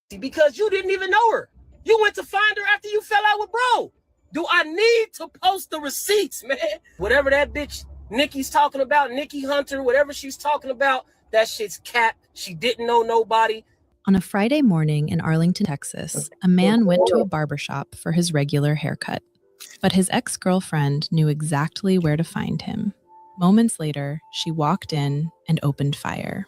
Speaker 1: p***? Because you didn't even know her. You went to find her after you fell out with bro. Do I need to post the receipts, man? Whatever that bitch Nikki's talking about, Nikki Hunter, whatever she's talking about, that shit's cap. She didn't know nobody.
Speaker 2: On a Friday morning in Arlington, Texas, a man went to a barbershop for his regular haircut. But his ex-girlfriend knew exactly where to find him. Moments later, she walked in and opened fire.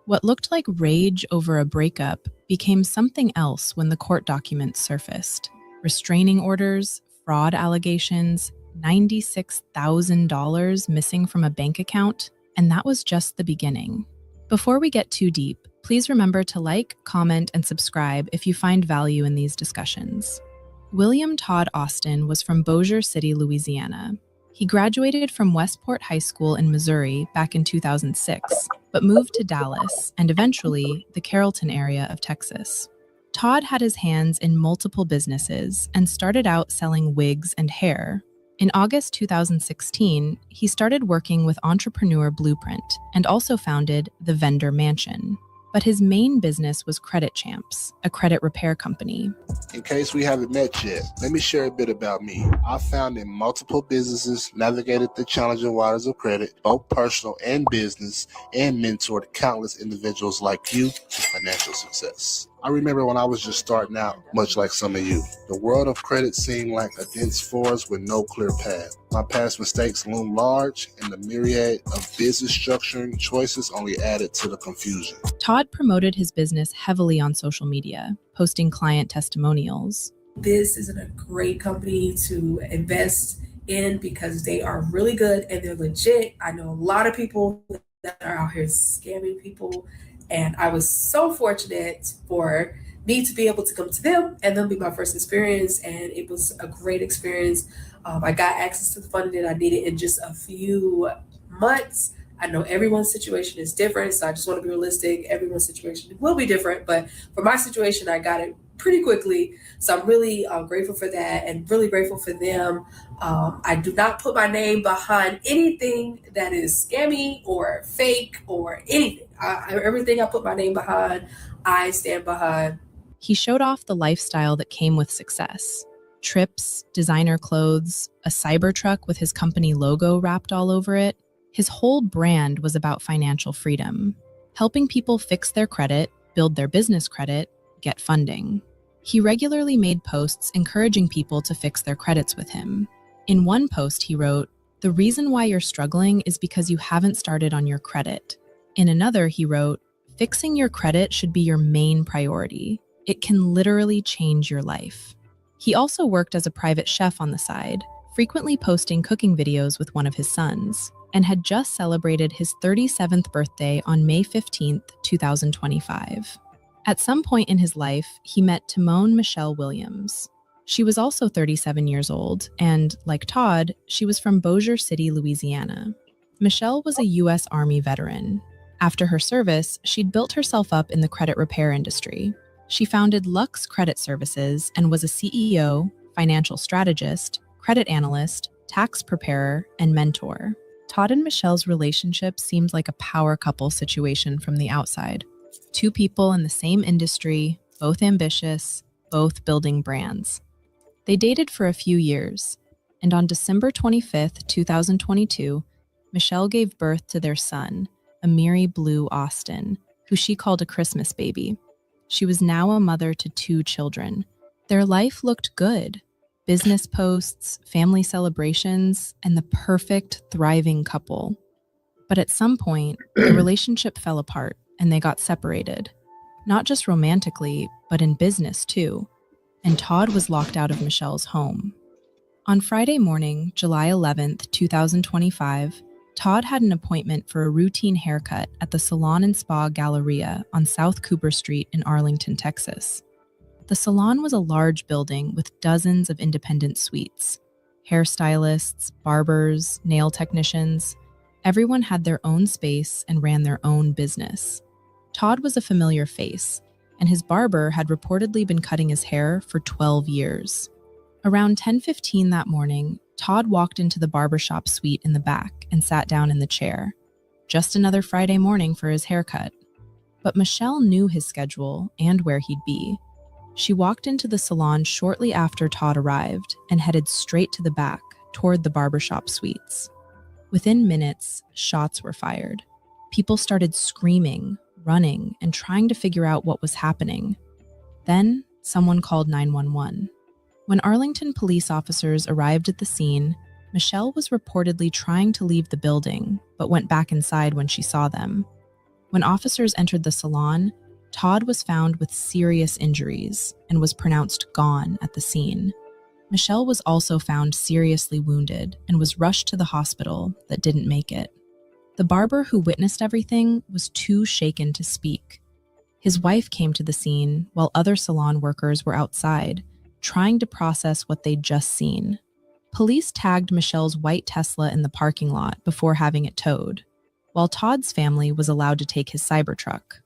Speaker 2: What looked like rage over a breakup became something else when the court documents surfaced. Restraining orders, fraud allegations, $96,000 missing from a bank account, and that was just the beginning. Before we get too deep, please remember to like, comment, and subscribe if you find value in these discussions. William Todd Austin was from Bossier City, Louisiana. He graduated from Westport High School in Missouri back in 2006, but moved to Dallas and eventually the Carrollton area of Texas. Todd had his hands in multiple businesses and started out selling wigs and hair. In August 2016, he started working with Entrepreneur Blueprint and also founded the Vendor Mansion. But his main business was Credit Champs, a credit repair company.
Speaker 3: In case we haven't met yet, let me share a bit about me. I've founded multiple businesses, navigated the challenging waters of credit, both personal and business, and mentored countless individuals like you to financial success. I remember when I was just starting out, much like some of you. The world of credit seemed like a dense forest with no clear path. My past mistakes loomed large, and the myriad of business structuring choices only added to the confusion.
Speaker 2: Todd promoted his business heavily on social media, posting client testimonials.
Speaker 22: This is a great company to invest in because they are really good and they're legit. I know a lot of people that are out here scamming people, and I was so fortunate for me to be able to come to them and them be my first experience, and it was a great experience. I got access to the funding that I needed in just a few months. I know everyone's situation is different, so I just want to be realistic. Everyone's situation will be different, but for my situation, I got it pretty quickly. So I'm really grateful for that and really grateful for them. I do not put my name behind anything that is scammy or fake or anything. Everything I put my name behind, I stand behind.
Speaker 2: He showed off the lifestyle that came with success. Trips, designer clothes, a Cybertruck with his company logo wrapped all over it. His whole brand was about financial freedom, helping people fix their credit, build their business credit, get funding. He regularly made posts encouraging people to fix their credits with him. In one post, he wrote, "The reason why you're struggling is because you haven't started on your credit." In another, he wrote, "Fixing your credit should be your main priority. It can literally change your life." He also worked as a private chef on the side, frequently posting cooking videos with one of his sons, and had just celebrated his 37th birthday on May 15th, 2025. At some point in his life, he met Timon Michelle Williams. She was also 37 years old, and, like Todd, she was from Bossier City, Louisiana. Michelle was a U.S. Army veteran. After her service, she'd built herself up in the credit repair industry. She founded Lux Credit Services and was a CEO, financial strategist, credit analyst, tax preparer, and mentor. Todd and Michelle's relationship seemed like a power couple situation from the outside. Two people in the same industry, both ambitious, both building brands. They dated for a few years, and on December 25th, 2022, Michelle gave birth to their son, Amiri Blue Austin, who she called a Christmas baby. She was now a mother to 2 children. Their life looked good. Business posts, family celebrations, and the perfect, thriving couple. But at some point, the relationship fell apart and they got separated. Not just romantically, but in business too. And Todd was locked out of Michelle's home. On Friday morning, July 11th, 2025, Todd had an appointment for a routine haircut at the Salon and Spa Galleria on South Cooper Street in Arlington, Texas. The salon was a large building with dozens of independent suites. Hairstylists, barbers, nail technicians, everyone had their own space and ran their own business. Todd was a familiar face, and his barber had reportedly been cutting his hair for 12 years. Around 10:15 that morning, Todd walked into the barbershop suite in the back and sat down in the chair. Just another Friday morning for his haircut. But Michelle knew his schedule and where he'd be. She walked into the salon shortly after Todd arrived and headed straight to the back toward the barbershop suites. Within minutes, shots were fired. People started screaming, running, and trying to figure out what was happening. Then, someone called 911. When Arlington police officers arrived at the scene, Michelle was reportedly trying to leave the building, but went back inside when she saw them. When officers entered the salon, Todd was found with serious injuries and was pronounced gone at the scene. Michelle was also found seriously wounded and was rushed to the hospital that didn't make it. The barber who witnessed everything was too shaken to speak. His wife came to the scene while other salon workers were outside, trying to process what they'd just seen. Police tagged Michelle's white Tesla in the parking lot before having it towed, while Todd's family was allowed to take his Cybertruck.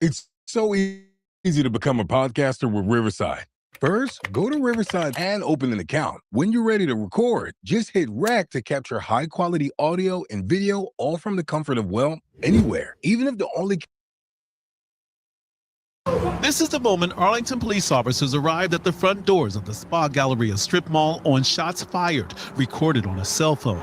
Speaker 4: It's so easy to become a podcaster with Riverside. First, go to Riverside and open an account. When you're ready to record, just hit rec to capture high-quality audio and video, all from the comfort of, well, anywhere. Even if the only...
Speaker 24: This is the moment Arlington police officers arrived at the front doors of the Spa Galleria strip mall on shots fired, recorded on a cell phone.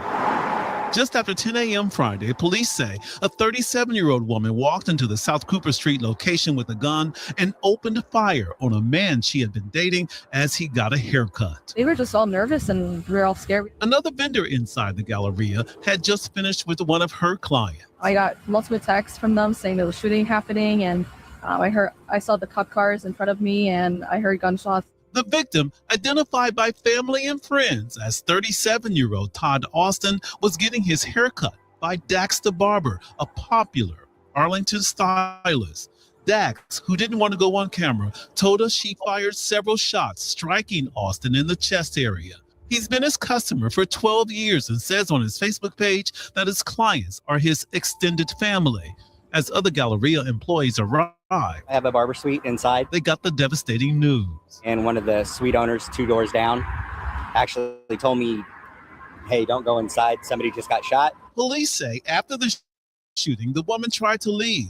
Speaker 24: Just after 10 a.m. Friday, police say a 37-year-old woman walked into the South Cooper Street location with a gun and opened fire on a man she had been dating as he got a haircut.
Speaker 5: They were just all nervous and we were all scared.
Speaker 24: Another vendor inside the Galleria had just finished with one of her clients.
Speaker 5: I got multiple texts from them saying there was shooting happening, and I saw the cop cars in front of me, and I heard gunshots.
Speaker 24: The victim, identified by family and friends as 37-year-old Todd Austin, was getting his haircut by Dax the barber, a popular Arlington stylist. Dax, who didn't want to go on camera, told us she fired several shots, striking Austin in the chest area. He's been his customer for 12 years and says on his Facebook page that his clients are his extended family. As other Galleria employees arrived,
Speaker 6: I have a barber suite inside.
Speaker 24: They got the devastating news.
Speaker 6: And one of the suite owners 2 doors down actually told me, hey, don't go inside. Somebody just got shot.
Speaker 24: Police say after the shooting, the woman tried to leave,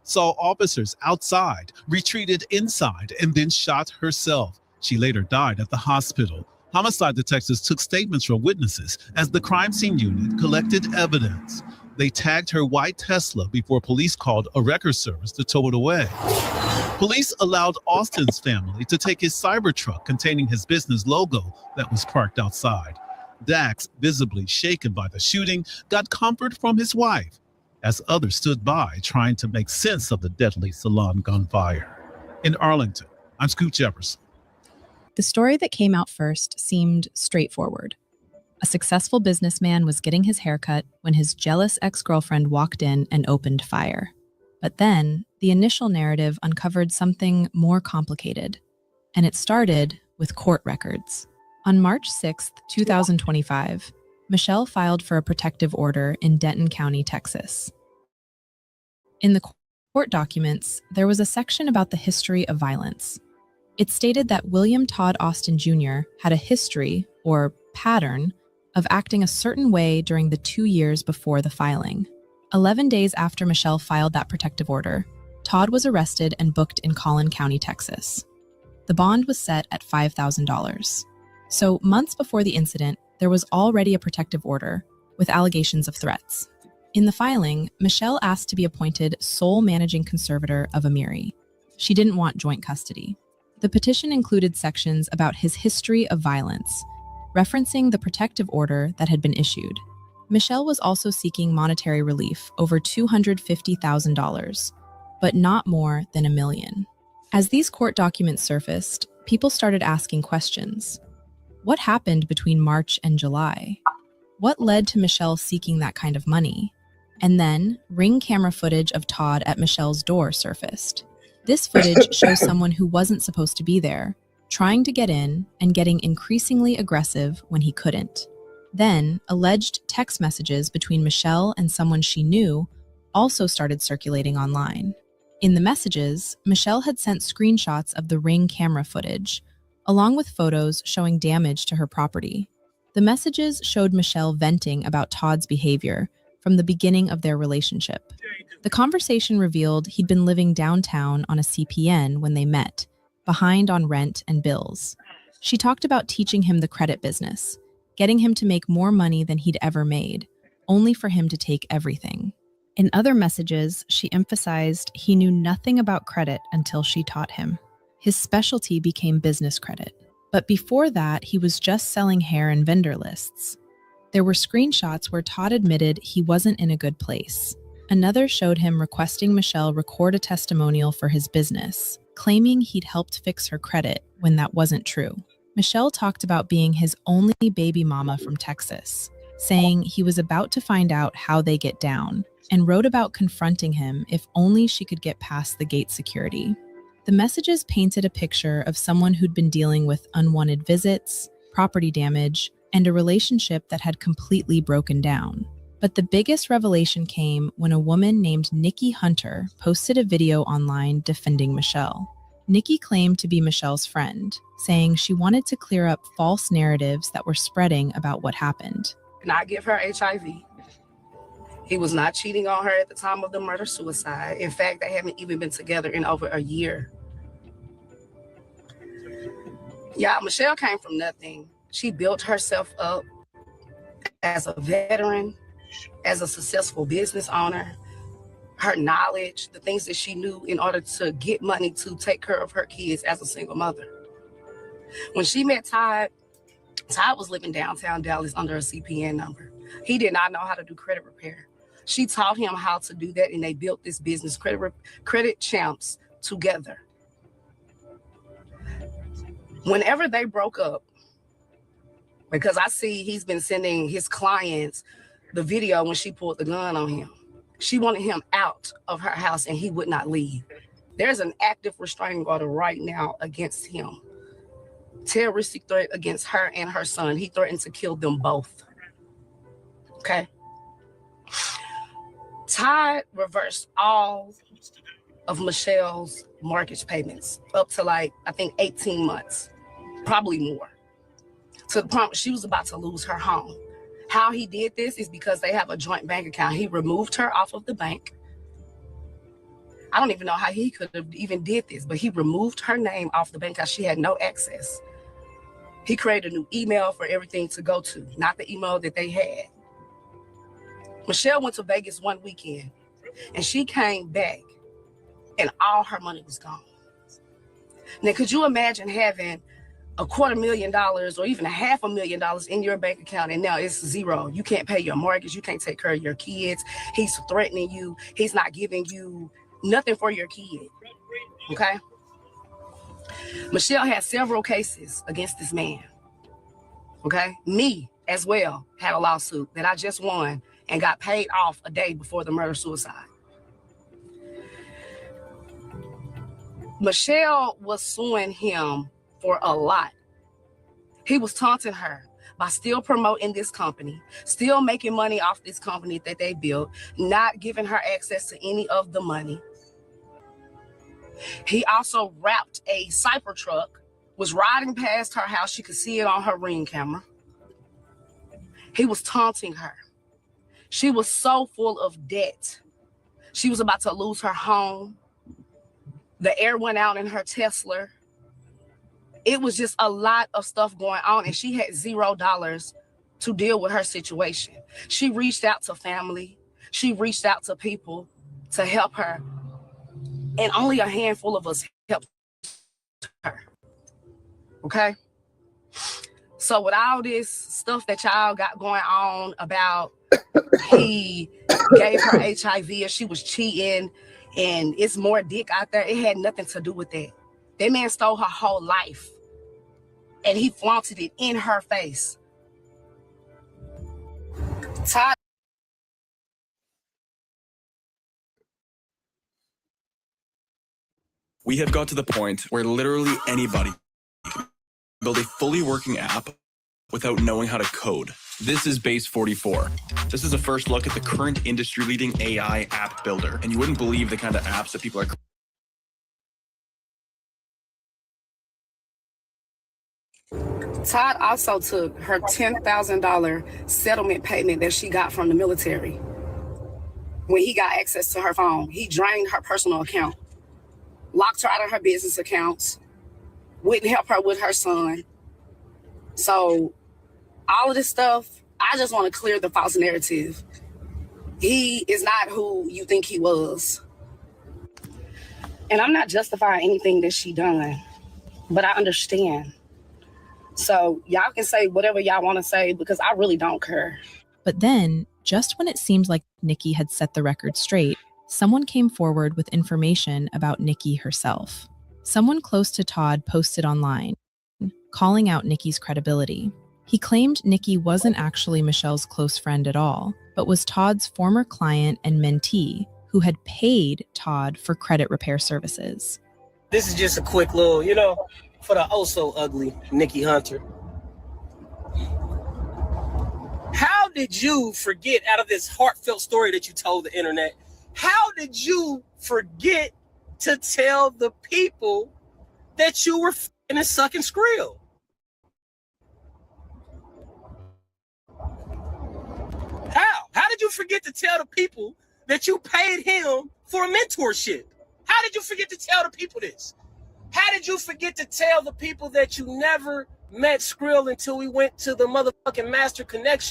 Speaker 24: saw officers outside, retreated inside, and then shot herself. She later died at the hospital. Homicide detectives took statements from witnesses as the crime scene unit collected evidence. They tagged her white Tesla before police called a wrecker service to tow it away. Police allowed Austin's family to take his Cybertruck containing his business logo that was parked outside. Dax, visibly shaken by the shooting, got comfort from his wife as others stood by trying to make sense of the deadly salon gunfire. In Arlington, I'm Scoot Jefferson.
Speaker 2: The story that came out first seemed straightforward. A successful businessman was getting his haircut when his jealous ex-girlfriend walked in and opened fire. But then, the initial narrative uncovered something more complicated, and it started with court records. On March 6, 2025, Michelle filed for a protective order in Denton County, Texas. In the court documents, there was a section about the history of violence. It stated that William Todd Austin Jr. had a history, or pattern, of acting a certain way during the 2 years before the filing. 11 days after Michelle filed that protective order, Todd was arrested and booked in Collin County, Texas. The bond was set at $5,000. So months before the incident, there was already a protective order with allegations of threats. In the filing, Michelle asked to be appointed sole managing conservator of Amiri. She didn't want joint custody. The petition included sections about his history of violence, referencing the protective order that had been issued. Michelle was also seeking monetary relief over $250,000, but not more than $1 million. As these court documents surfaced, people started asking questions. What happened between March and July? What led to Michelle seeking that kind of money? And then, ring camera footage of Todd at Michelle's door surfaced. This footage shows someone who wasn't supposed to be there, trying to get in and getting increasingly aggressive when he couldn't. Then, alleged text messages between Michelle and someone she knew also started circulating online. In the messages, Michelle had sent screenshots of the Ring camera footage, along with photos showing damage to her property. The messages showed Michelle venting about Todd's behavior from the beginning of their relationship. The conversation revealed he'd been living downtown on a CPN when they met, behind on rent and bills. She talked about teaching him the credit business, getting him to make more money than he'd ever made, only for him to take everything. In other messages, she emphasized he knew nothing about credit until she taught him. His specialty became business credit. But before that, he was just selling hair and vendor lists. There were screenshots where Todd admitted he wasn't in a good place. Another showed him requesting Michelle record a testimonial for his business, claiming he'd helped fix her credit when that wasn't true. Michelle talked about being his only baby mama from Texas, saying he was about to find out how they get down, and wrote about confronting him if only she could get past the gate security. The messages painted a picture of someone who'd been dealing with unwanted visits, property damage, and a relationship that had completely broken down. But the biggest revelation came when a woman named Nikki Hunter posted a video online defending Michelle. Nikki claimed to be Michelle's friend, saying she wanted to clear up false narratives that were spreading about what happened.
Speaker 26: Not give her HIV. He was not cheating on her at the time of the murder-suicide. In fact, they haven't even been together in over a year. Yeah, Michelle came from nothing. She built herself up as a veteran, as a successful business owner. Her knowledge, the things that she knew in order to get money to take care of her kids as a single mother. When she met Todd, Todd was living downtown Dallas under a CPN number. He did not know how to do credit repair. She taught him how to do that, and they built this business, Credit Champs, together. Whenever they broke up, because I see he's been sending his clients the video when she pulled the gun on him. She wanted him out of her house, and he would not leave. There's an active restraining order right now against him. Terroristic threat against her and her son. He threatened to kill them both. Okay? Todd reversed all of Michelle's mortgage payments up to I think 18 months, probably more. To the point she was about to lose her home. How he did this is because they have a joint bank account. He removed her off of the bank. I don't even know how he could have even did this, but he removed her name off the bank because she had no access. He created a new email for everything to go to, not the email that they had. Michelle went to Vegas one weekend, and she came back, and all her money was gone. Now, could you imagine having $250,000 or even $500,000 in your bank account, and now it's zero? You can't pay your mortgage. You can't take care of your kids. He's threatening you. He's not giving you nothing for your kid. Okay? Michelle had several cases against this man. Okay? Me as well had a lawsuit that I just won and got paid off a day before the murder-suicide. Michelle was suing him for a lot. He was taunting her by still promoting this company, still making money off this company that they built, not giving her access to any of the money. He also wrapped a Cybertruck, was riding past her house. She could see it on her Ring camera. He was taunting her. She was so full of debt. She was about to lose her home. The air went out in her Tesla. It was just a lot of stuff going on, and she had $0 to deal with her situation. She reached out to family. She reached out to people to help her, and only a handful of us helped her. Okay? So with all this stuff that y'all got going on about he gave her HIV or she was cheating and it's more dick out there, it had nothing to do with that. That man stole her whole life and he flaunted it in her face. Todd.
Speaker 7: We have got to the point where literally anybody can build a fully working app without knowing how to code. This is Base 44. This is a first look at the current industry-leading AI app builder, and you wouldn't believe the kind of apps that people are.
Speaker 26: Todd also took her $10,000 settlement payment that she got from the military. When he got access to her phone, he drained her personal account, locked her out of her business accounts, wouldn't help her with her son. So all of this stuff, I just want to clear the false narrative. He is not who you think he was. And I'm not justifying anything that she done, but I understand. So y'all can say whatever y'all want to say because I really don't care.
Speaker 2: But then, just when it seemed like Nikki had set the record straight, someone came forward with information about Nikki herself. Someone close to Todd posted online, calling out Nikki's credibility. He claimed Nikki wasn't actually Michelle's close friend at all, but was Todd's former client and mentee who had paid Todd for credit repair services.
Speaker 1: This is just a quick little, for the oh-so-ugly Nikki Hunter. How did you forget, out of this heartfelt story that you told the internet, how did you forget to tell the people that you were f***ing and sucking Skrill? How did you forget to tell the people that you paid him for a mentorship? How did you forget to tell the people this? How did you forget to tell the people that you never met Skrill until we went to the motherfucking Master Connection?